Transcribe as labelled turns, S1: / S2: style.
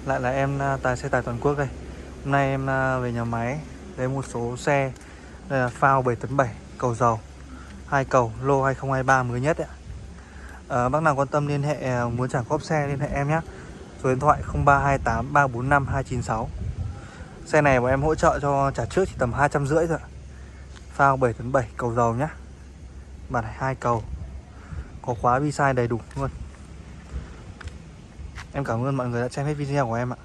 S1: Lại là em xe tải toàn quốc đây. Hôm nay em về nhà máy lấy một số xe. Đây là phao 7 tấn 7 cầu dầu, 2 cầu lô 2023 mới nhất ạ. Bác nào quan tâm liên hệ muốn trả góp xe liên hệ em nhé. Số điện thoại 0328 345 296. Xe này bọn em hỗ trợ cho trả trước chỉ tầm 250 thôi ạ. Phao 7 tấn 7 cầu dầu nhá. Bản này 2 cầu, có khóa vi sai đầy đủ luôn. Em cảm ơn mọi người đã xem hết video của em ạ.